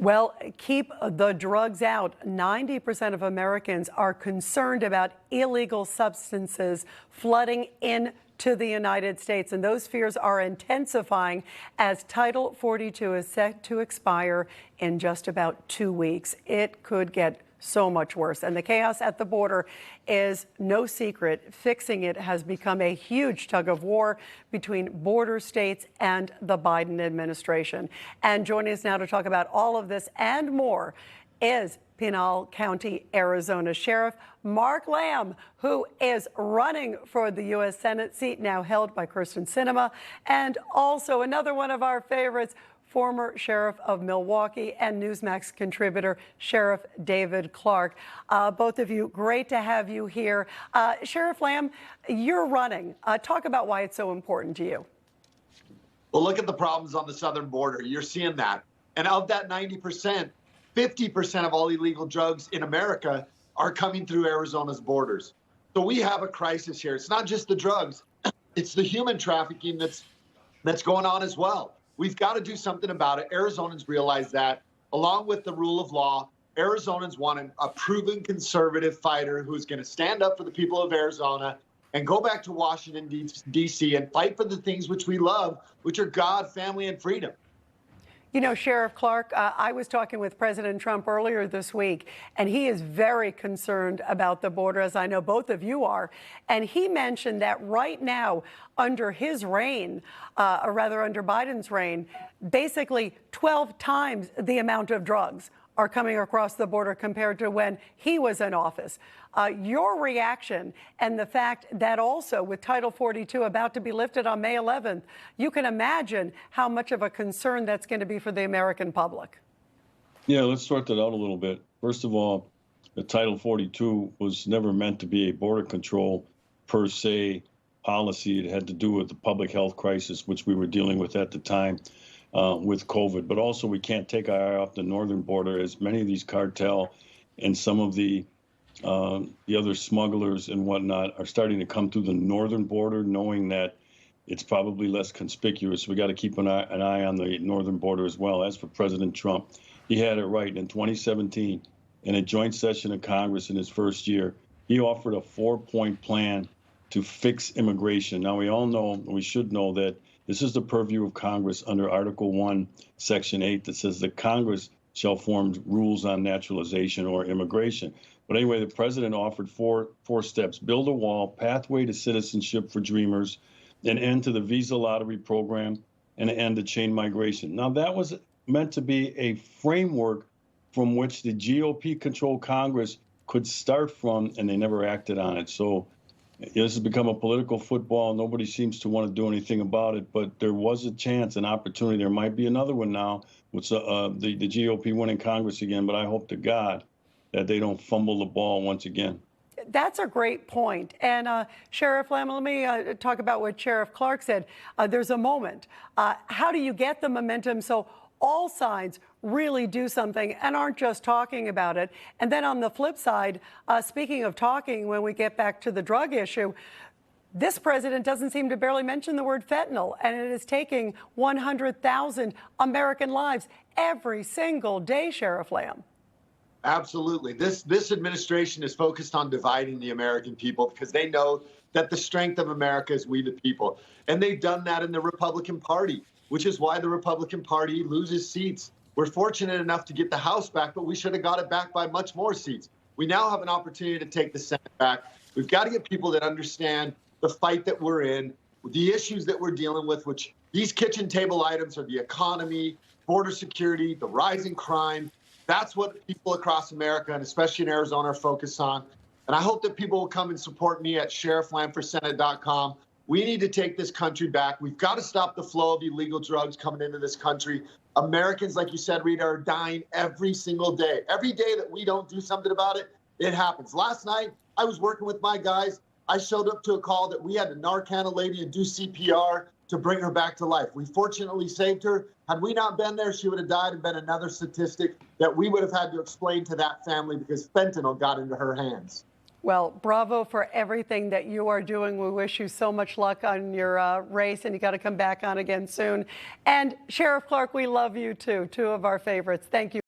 Well, keep the drugs out. 90% of Americans are concerned about illegal substances flooding into the United States, and those fears are intensifying as Title 42 is set to expire in just about 2 weeks. It could get so much worse, and the chaos at the border is no secret. Fixing it has become a huge tug of war between border states and the Biden administration. And joining us now to talk about all of this and more is Pinal County, Arizona Sheriff Mark Lamb, who is running for the U.S. Senate seat now held by Kirsten Sinema, and also another one of our favorites, former Sheriff of Milwaukee and Newsmax contributor, Sheriff David Clark. Both of you, great to have you here. Sheriff Lamb, you're running. Talk about why it's so important to you. Well, look at the problems on the southern border. You're seeing that. And of that 90%, 50% of all illegal drugs in America are coming through Arizona's borders. So we have a crisis here. It's not just the drugs, it's the human trafficking that's going on as well. We've got to do something about it. Arizonans realize that. Along with the rule of law, Arizonans want a proven conservative fighter who's going to stand up for the people of Arizona and go back to Washington, D.C. and fight for the things which we love, which are God, family, and freedom. You know, Sheriff Clark, I was talking with President Trump earlier this week, and he is very concerned about the border, as I know both of you are. And he mentioned that right now, under his reign, or rather under Biden's reign, basically 12 times the amount of drugs are coming across the border compared to when he was in office. Your reaction and the fact that also with Title 42 about to be lifted on May 11th, you can imagine how much of a concern that's going to be for the American public. Yeah, let's sort that out a little bit. First of all, the Title 42 was never meant to be a border control per se policy. It had to do with the public health crisis, which we were dealing with at the time. With COVID, but also we can't take our eye off the northern border, as many of these cartel and some of the other smugglers and whatnot are starting to come through the northern border, knowing that it's probably less conspicuous. We got to keep an eye on the northern border as well. As for President Trump, he had it right. In 2017, in a joint session of Congress in his first year, he offered a 4-point plan to fix immigration. Now, we all know, we should know that this is the purview of Congress under Article 1, Section 8, that says that Congress shall form rules on naturalization or immigration. But anyway, the president offered four steps: build a wall, pathway to citizenship for dreamers, an end to the visa lottery program, and an end to chain migration. Now, that was meant to be a framework from which the GOP-controlled Congress could start from, and they never acted on it. So this has become a political football. Nobody seems to want to do anything about it, but there was a chance, an opportunity. There might be another one now with the GOP winning Congress again, but I hope to God that they don't fumble the ball once again. That's a great point. And Sheriff Lamb, let me talk about what Sheriff Clark said. There's a moment. How do you get the momentum so all sides really do something and aren't just talking about it? And then on the flip side, speaking of talking, when we get back to the drug issue, this president doesn't seem to barely mention the word fentanyl, and it is taking 100,000 American lives every single day, Sheriff Lamb. Absolutely. This administration is focused on dividing the American people because they know that the strength of America is we the people. And they've done that in the Republican Party, which is why the Republican Party loses seats. We're fortunate enough to get the House back, but we should have got it back by much more seats. We now have an opportunity to take the Senate back. We've got to get people that understand the fight that we're in, the issues that we're dealing with, which these kitchen table items are the economy, border security, the rising crime. That's what people across America, and especially in Arizona, are focused on. And I hope that people will come and support me at sherifflamforsenate.com. We need to take this country back. We've got to stop the flow of illegal drugs coming into this country. Americans, like you said, Rita, are dying every single day. Every day that we don't do something about it, it happens. Last night, I was working with my guys. I showed up to a call that we had to Narcan a lady and do CPR to bring her back to life. We fortunately saved her. Had we not been there, she would have died and been another statistic that we would have had to explain to that family because fentanyl got into her hands. Well, bravo for everything that you are doing. We wish you so much luck on your race, and you got to come back on again soon. And Sheriff Clark, we love you too. Two of our favorites. Thank you.